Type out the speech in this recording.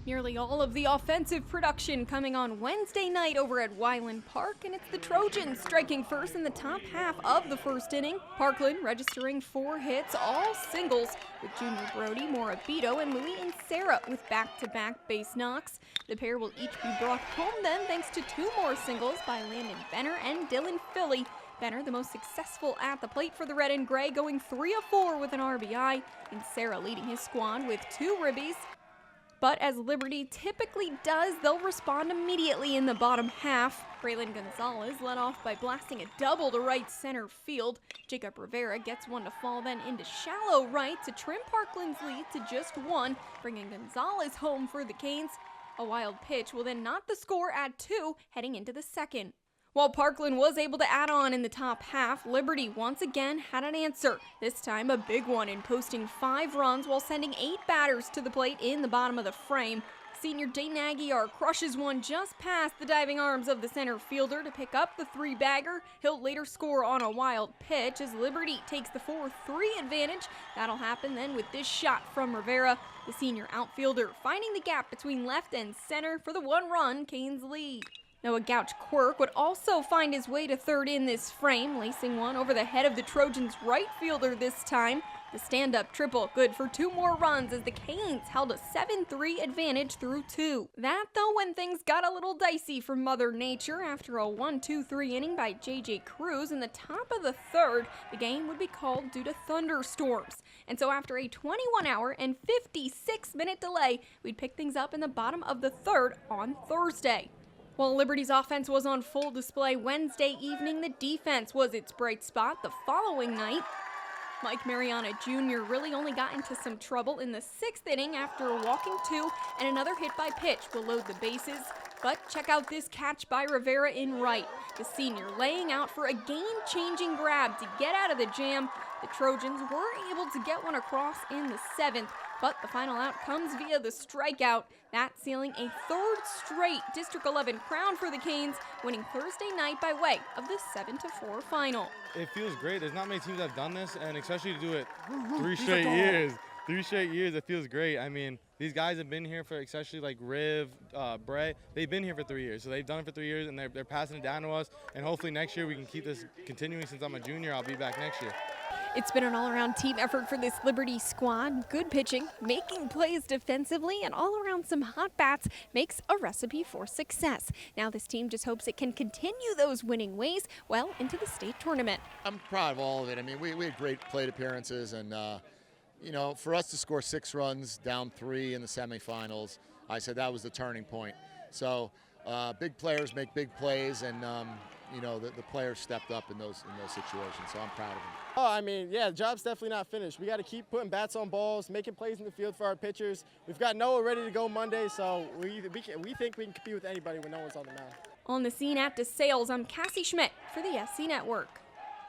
Nearly all of the offensive production coming on Wednesday night over at Weiland Park, and it's the Trojans striking first in the top half of the first inning. Parkland registering 4 hits, all singles, with Junior Brody, Morabito, and Louis and Sarah with back-to-back base knocks. The pair will each be brought home then thanks to 2 more singles by Landon Benner and Dylan Philly. Benner, the most successful at the plate for the Red and Gray, going 3 of 4 with an RBI, and Sarah leading his squad with 2 ribbies. But as Liberty typically does, they'll respond immediately in the bottom half. Braylon Gonzalez led off by blasting a double to right center field. Jacob Rivera gets one to fall then into shallow right to trim Parkland's lead to just 1, bringing Gonzalez home for the Canes. A wild pitch will then knot the score at 2 heading into the second. While Parkland was able to add on in the top half, Liberty once again had an answer, this time a big one in posting 5 runs while sending 8 batters to the plate in the bottom of the frame. Senior Dayton Aguiar crushes one just past the diving arms of the center fielder to pick up the 3-bagger. He'll later score on a wild pitch as Liberty takes the 4-3 advantage. That'll happen then with this shot from Rivera, the senior outfielder, finding the gap between left and center for the 1-run Canes lead. Noah Gouch Quirk would also find his way to third in this frame, lacing one over the head of the Trojans' right fielder this time. The stand-up triple good for 2 more runs as the Canes held a 7-3 advantage through 2. That, though, when things got a little dicey for Mother Nature after a 1-2-3 inning by J.J. Cruz in the top of the 3rd, the game would be called due to thunderstorms. And so after a 21-hour and 56-minute delay, we'd pick things up in the bottom of the 3rd on Thursday. While Liberty's offense was on full display Wednesday evening, the defense was its bright spot the following night. Mike Mariana Jr. really only got into some trouble in the 6th inning after a walking 2 and another hit by pitch will load the bases. But check out this catch by Rivera in right. The senior laying out for a game-changing grab to get out of the jam. The Trojans were able to get one across in the 7th, but the final out comes via the strikeout. That sealing a 3rd straight District 11 crown for the Canes, winning Thursday night by way of the 7-4 final. It feels great. There's not many teams that have done this, and especially to do it 3 straight years. 3 straight years, it feels great. I mean, these guys have been here for, especially like Riv, Bray, they've been here for 3 years. So they've done it for 3 years, and they're passing it down to us. And hopefully next year we can keep this continuing. Since I'm a junior, I'll be back next year. It's been an all-around team effort for this Liberty squad. Good pitching, making plays defensively, and all around some hot bats makes a recipe for success. Now this team just hopes it can continue those winning ways well into the state tournament. I'm proud of all of it. I mean, we had great plate appearances, and you know, for us to score 6 runs down 3 in the semifinals, I said that was the turning point. So big players make big plays, and you know, the players stepped up in those situations, so I'm proud of them. Oh, I mean, yeah, the job's definitely not finished. We got to keep putting bats on balls, making plays in the field for our pitchers. We've got Noah ready to go Monday, so we think we can compete with anybody when no one's on the mound. On the scene at DeSales, I'm Cassie Schmidt for the SC Network.